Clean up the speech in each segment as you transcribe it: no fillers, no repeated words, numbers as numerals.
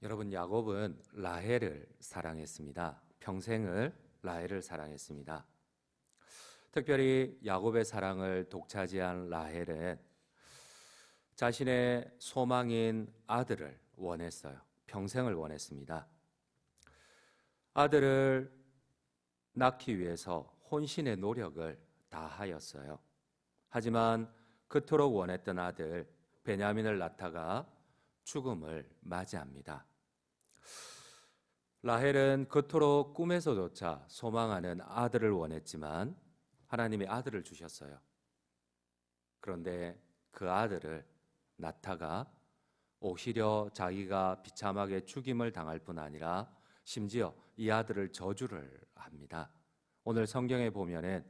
여러분, 야곱은 라헬을 사랑했습니다. 평생을 라헬을 사랑했습니다. 특별히 야곱의 사랑을 독차지한 라헬은 자신의 소망인 아들을 원했어요. 평생을 원했습니다. 아들을 낳기 위해서 혼신의 노력을 다하였어요. 하지만 그토록 원했던 아들 베냐민을 낳다가 죽음을 맞이합니다. 라헬은 그토록 꿈에서조차 소망하는 아들을 원했지만 하나님이 아들을 주셨어요. 그런데 그 아들을 낳다가 오히려 자기가 비참하게 죽임을 당할 뿐 아니라 심지어 이 아들을 저주를 합니다. 오늘 성경에 보면은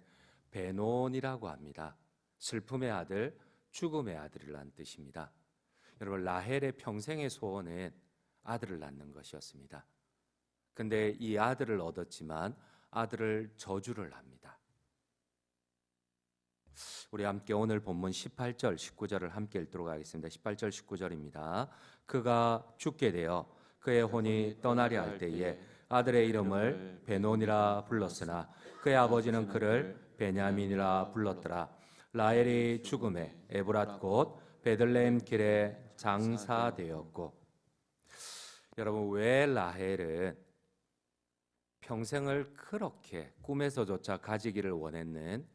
베논이라고 합니다. 슬픔의 아들, 죽음의 아들이라는 뜻입니다. 여러분, 라헬의 평생의 소원은 아들을 낳는 것이었습니다. 근데 이 아들을 얻었지만 아들을 저주를 합니다. 우리 함께 오늘 본문 18절, 19절을 함께 읽도록 하겠습니다. 18절, 19절입니다. 그가 죽게 되어 그의 혼이 떠나려 할 때에 아들의 이름을 베논이라 불렀으나 그의 아버지는 그를 베냐민이라 불렀더라. 라헬이 죽음에 에브랏 곧 베들레헴 길에 장사되었고. 여러분, 왜 라헬은 평생을 그렇게 꿈에서조차 가지기를 원했는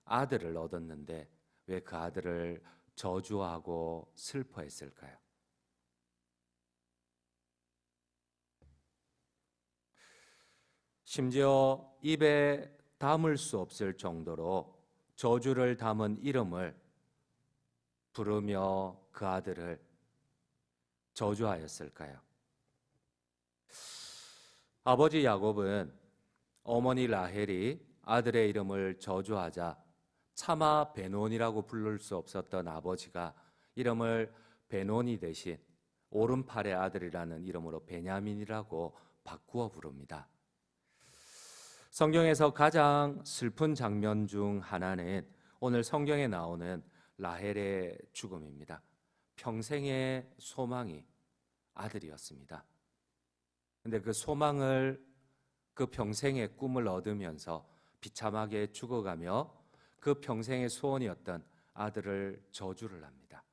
아들을 얻었는데 왜 그 아들을 저주하고 슬퍼했을까요? 심지어 입에 담을 수 없을 정도로 저주를 담은 이름을 부르며 그 아들을 저주하였을까요? 아버지 야곱은 어머니 라헬이 아들의 이름을 저주하자 차마 베논이라고 부를 수 없었던 아버지가 이름을 베논이 대신 오른팔의 아들이라는 이름으로 베냐민이라고 바꾸어 부릅니다. 성경에서 가장 슬픈 장면 중 하나는 오늘 성경에 나오는 라헬의 죽음입니다. 평생의 소망이 아들이었습니다. 근데 그 소망을, 그 평생의 꿈을 얻으면서 비참하게 죽어가며 그 평생의 소원이었던 아들을 저주를 합니다.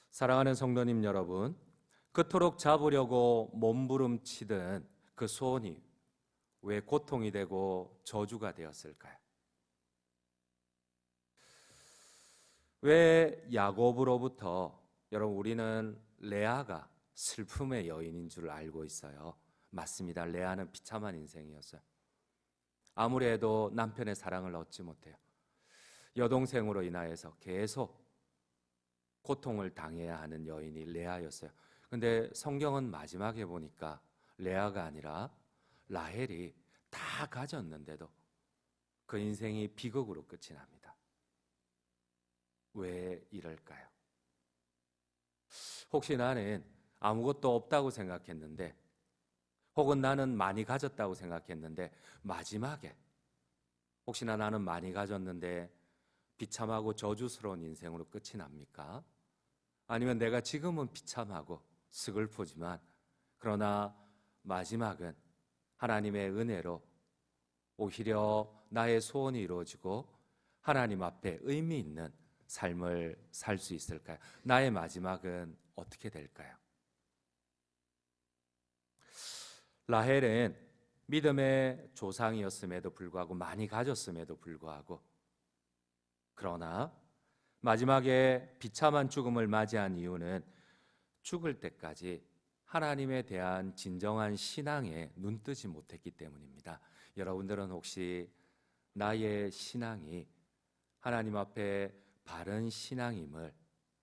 사랑하는 성도님 여러분, 그토록 잡으려고 몸부림치던 그 소원이 왜 고통이 되고 저주가 되었을까요? 왜 야곱으로부터, 여러분, 우리는 레아가 슬픔의 여인인 줄 알고 있어요. 맞습니다. 레아는 비참한 인생이었어요. 아무리 해도 남편의 사랑을 얻지 못해요. 여동생으로 인하여서 계속 고통을 당해야 하는 여인이 레아였어요. 근데 성경은 마지막에 보니까 레아가 아니라 라헬이 다 가졌는데도 그 인생이 비극으로 끝이 납니다. 왜 이럴까요? 혹시 나는 아무것도 없다고 생각했는데, 혹은 나는 많이 가졌다고 생각했는데 마지막에 혹시나 나는 많이 가졌는데 비참하고 저주스러운 인생으로 끝이 납니까? 아니면 내가 지금은 비참하고 스글프지만 그러나 마지막은 하나님의 은혜로 오히려 나의 소원이 이루어지고 하나님 앞에 의미 있는 삶을 살 수 있을까요? 나의 마지막은 어떻게 될까요? 라헬은 믿음의 조상이었음에도 불구하고 많이 가졌음에도 불구하고 그러나 마지막에 비참한 죽음을 맞이한 이유는 죽을 때까지 하나님에 대한 진정한 신앙에 눈뜨지 못했기 때문입니다. 여러분들은 혹시 나의 신앙이 하나님 앞에 바른 신앙임을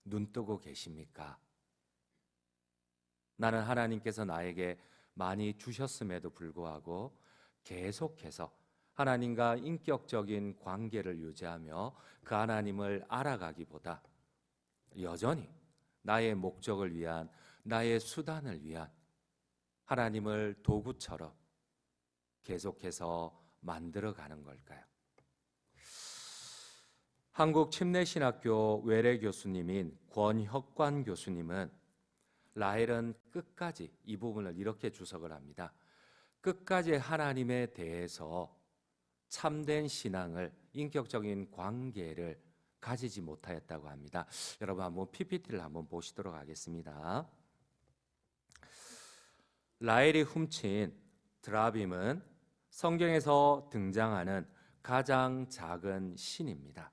눈뜨고 계십니까? 나는 하나님께서 나에게 많이 주셨음에도 불구하고 계속해서 하나님과 인격적인 관계를 유지하며 그 하나님을 알아가기보다 여전히 나의 목적을 위한, 나의 수단을 위한 하나님을 도구처럼 계속해서 만들어가는 걸까요? 한국 침례신학교 외래 교수님인 권혁관 교수님은 라헬은 끝까지 이 부분을 이렇게 주석을 합니다. 끝까지 하나님에 대해서 참된 신앙을, 인격적인 관계를 가지지 못하였다고 합니다. 여러분 한번 PPT를 한번 보시도록 하겠습니다. 라헬이 훔친 드라빔은 성경에서 등장하는 가장 작은 신입니다.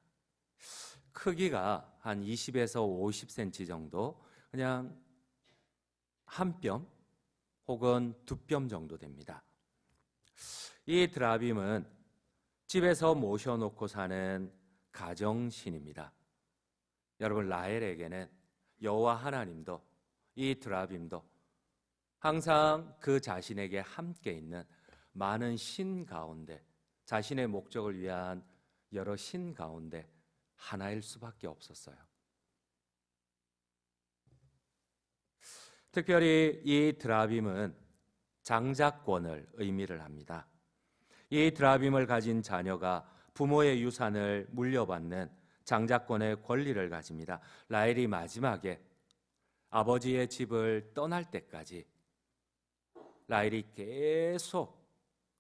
크기가 한 20에서 50cm 정도, 그냥 한 뼘 혹은 두 뼘 정도 됩니다. 이 드라빔은 집에서 모셔놓고 사는 가정신입니다. 여러분, 라헬에게는 여호와 하나님도 이 드라빔도 항상 그 자신에게 함께 있는 많은 신 가운데, 자신의 목적을 위한 여러 신 가운데 하나일 수밖에 없었어요. 특별히 이 드라빔은 장자권을 의미를 합니다. 이 드라빔을 가진 자녀가 부모의 유산을 물려받는 장자권의 권리를 가집니다. 라헬이 마지막에 아버지의 집을 떠날 때까지 라헬이 계속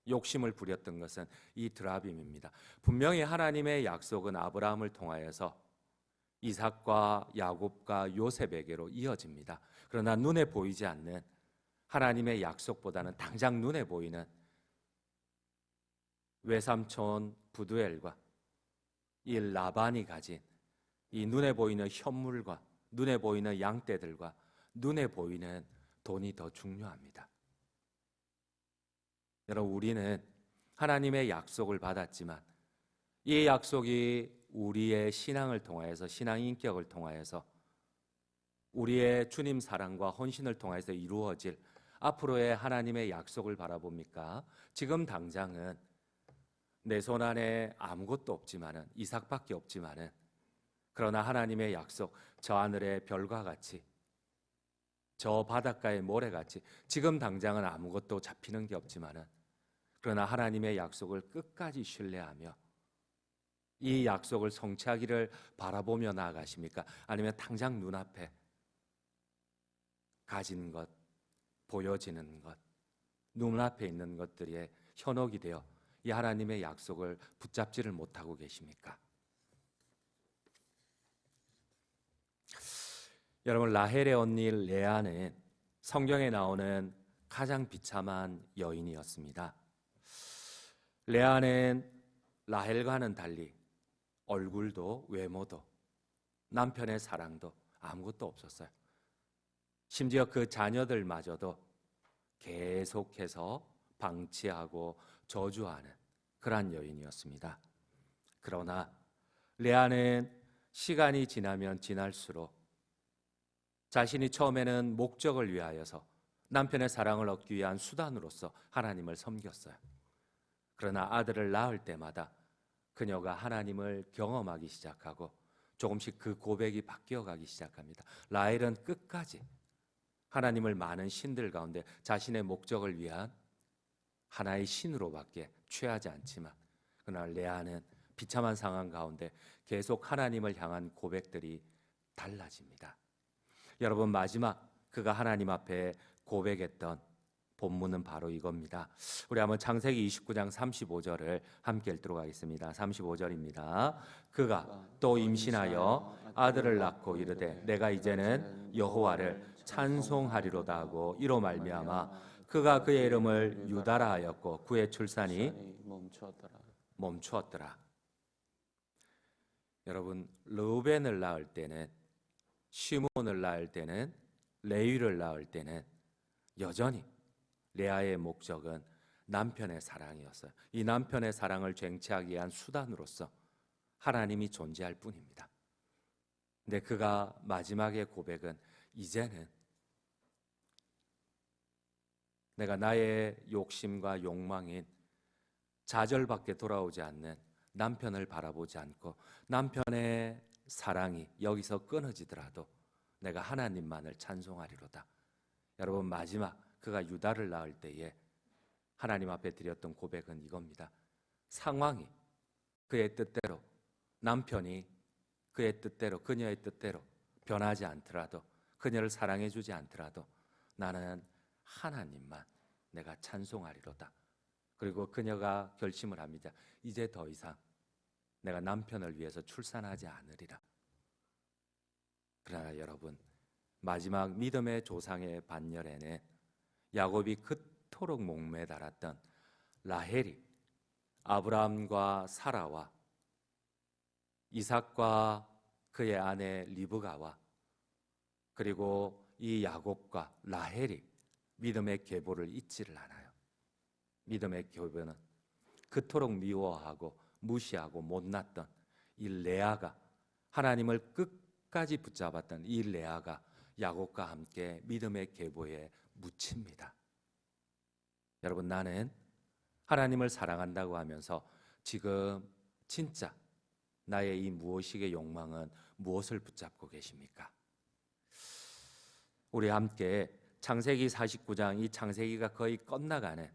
욕심을 부렸던 것은 이 드라빔입니다. 분명히 하나님의 약속은 아브라함을 통하여서 이삭과 야곱과 요셉에게로 이어집니다. 그러나 눈에 보이지 않는 하나님의 약속보다는 당장 눈에 보이는 외삼촌 부두엘과 이 라반이 가진 이 눈에 보이는 현물과 눈에 보이는 양떼들과 눈에 보이는 돈이 더 중요합니다. 여러분, 우리는 하나님의 약속을 받았지만 이 약속이 우리의 신앙을 통하여서, 신앙 인격을 통하여서, 우리의 주님 사랑과 헌신을 통해서 이루어질 앞으로의 하나님의 약속을 바라봅니까? 지금 당장은 내 손 안에 아무것도 없지만은, 이삭밖에 없지만은, 그러나 하나님의 약속, 저 하늘의 별과 같이, 저 바닷가의 모래같이, 지금 당장은 아무것도 잡히는 게 없지만은, 그러나 하나님의 약속을 끝까지 신뢰하며 이 약속을 성취하기를 바라보며 나아가십니까? 아니면 당장 눈앞에 가진 것, 보여지는 것, 눈앞에 있는 것들의 현혹이 되어 이 하나님의 약속을 붙잡지를 못하고 계십니까? 여러분, 라헬의 언니 레아는 성경에 나오는 가장 비참한 여인이었습니다. 레아는 라헬과는 달리 얼굴도 외모도 남편의 사랑도 아무것도 없었어요. 심지어 그 자녀들마저도 계속해서 방치하고 저주하는 그러한 여인이었습니다. 그러나 레아는 시간이 지나면 지날수록 자신이 처음에는 목적을 위하여서 남편의 사랑을 얻기 위한 수단으로서 하나님을 섬겼어요. 그러나 아들을 낳을 때마다 그녀가 하나님을 경험하기 시작하고 조금씩 그 고백이 바뀌어가기 시작합니다. 라헬은 끝까지 하나님을 많은 신들 가운데 자신의 목적을 위한 하나의 신으로밖에 취하지 않지만, 그러나 레아는 비참한 상황 가운데 계속 하나님을 향한 고백들이 달라집니다. 여러분, 마지막 그가 하나님 앞에 고백했던 본문은 바로 이겁니다. 우리 한번 창세기 29장 35절을 함께 읽도록 하겠습니다. 35절입니다. 그가 또 임신하여 아들을 낳고 이르되 내가 이제는 여호와를 찬송하리로다 하고 이로 말미암아 그가 그의 이름을 유다라 하였고 그의 출산이 멈추었더라. 여러분, 르우벤을 낳을 때는, 시므온을 낳을 때는, 레위를 낳을 때는 여전히 레아의 목적은 남편의 사랑이었어요. 이 남편의 사랑을 쟁취하기 위한 수단으로서 하나님이 존재할 뿐입니다. 근데 그가 마지막의 고백은 이제는 내가 나의 욕심과 욕망인 좌절밖에 돌아오지 않는 남편을 바라보지 않고 남편의 사랑이 여기서 끊어지더라도 내가 하나님만을 찬송하리로다. 여러분, 마지막 그가 유다를 낳을 때에 하나님 앞에 드렸던 고백은 이겁니다. 상황이 그의 뜻대로 남편이 그의 뜻대로, 그녀의 뜻대로 변하지 않더라도, 그녀를 사랑해 주지 않더라도 나는 하나님만 내가 찬송하리로다. 그리고 그녀가 결심을 합니다. 이제 더 이상 내가 남편을 위해서 출산하지 않으리라. 그러나 여러분, 마지막 믿음의 조상의 반열에는 야곱이 그토록 목매달았던 라헬이 아브라함과 사라와 이삭과 그의 아내 리브가와 그리고 이 야곱과 라헬이 믿음의 계보를 잊지를 않아요. 믿음의 계보는 그토록 미워하고 무시하고 못났던 이 레아가, 하나님을 끝까지 붙잡았던 이 레아가 야곱과 함께 믿음의 계보에 묻힙니다. 여러분, 나는 하나님을 사랑한다고 하면서 지금 진짜 나의 이 무엇이게 욕망은 무엇을 붙잡고 계십니까? 우리 함께 창세기 49장, 이 창세기가 거의 끝나가는,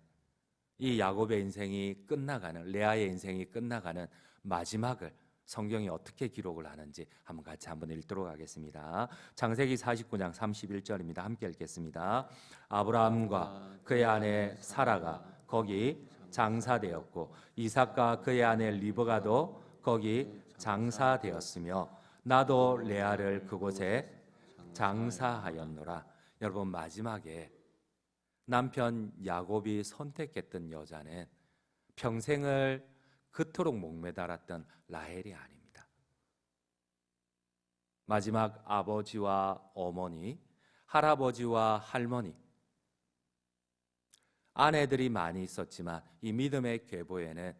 이 야곱의 인생이 끝나가는, 레아의 인생이 끝나가는 마지막을 성경이 어떻게 기록을 하는지 한번 읽도록 하겠습니다. 창세기 49장 31절입니다. 함께 읽겠습니다. 아브라함과 그의 아내 사라가 거기 장사되었고 이삭과 그의 아내 리브가도 거기 장사되었으며 나도 레아를 그곳에 장사하였노라. 여러분, 마지막에 남편 야곱이 선택했던 여자는 평생을 그토록 목매달았던 라헬이 아닙니다. 마지막 아버지와 어머니, 할아버지와 할머니, 아내들이 많이 있었지만 이 믿음의 계보에는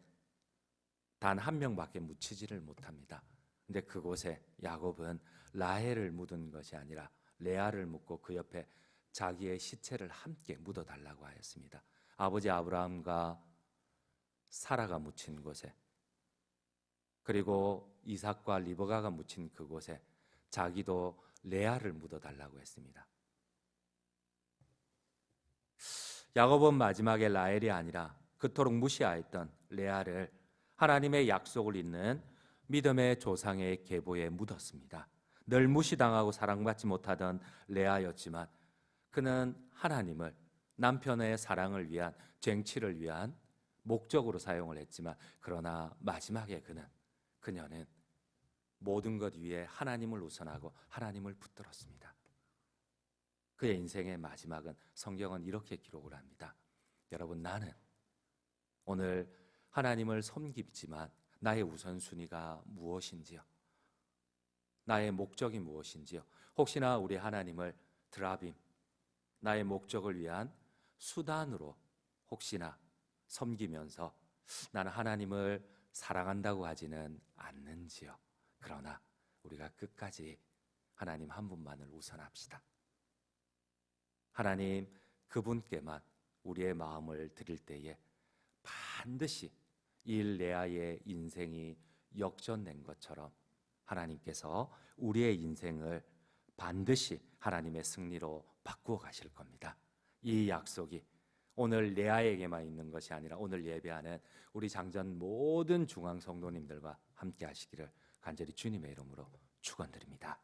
단 한 명밖에 묻히지를 못합니다. 근데 그곳에 야곱은 라헬을 묻은 것이 아니라 레아를 묻고 그 옆에 자기의 시체를 함께 묻어달라고 하였습니다. 아버지 아브라함과 사라가 묻힌 곳에, 그리고 이삭과 리브가가 묻힌 그곳에 자기도 레아를 묻어달라고 했습니다. 야곱은 마지막에 라헬이 아니라 그토록 무시하였던 레아를 하나님의 약속을 잇는 믿음의 조상의 계보에 묻었습니다. 늘 무시당하고 사랑받지 못하던 레아였지만 그는 하나님을 남편의 사랑을 위한, 쟁취를 위한 목적으로 사용을 했지만, 그러나 마지막에 그녀는 모든 것 위에 하나님을 우선하고 하나님을 붙들었습니다. 그의 인생의 마지막은 성경은 이렇게 기록을 합니다. 여러분, 나는 오늘 하나님을 섬기지만 나의 우선순위가 무엇인지요? 나의 목적이 무엇인지요? 혹시나 우리 하나님을 드라빔, 나의 목적을 위한 수단으로 혹시나 섬기면서 나는 하나님을 사랑한다고 하지는 않는지요? 그러나 우리가 끝까지 하나님 한 분만을 우선합시다. 하나님 그분께만 우리의 마음을 드릴 때에 반드시 이 레아의 인생이 역전된 것처럼 하나님께서 우리의 인생을 반드시 하나님의 승리로 바꾸어 가실 겁니다. 이 약속이 오늘 레아에게만 있는 것이 아니라 오늘 예배하는 우리 장전 모든 중앙 성도님들과 함께 하시기를 간절히 주님의 이름으로 축원드립니다.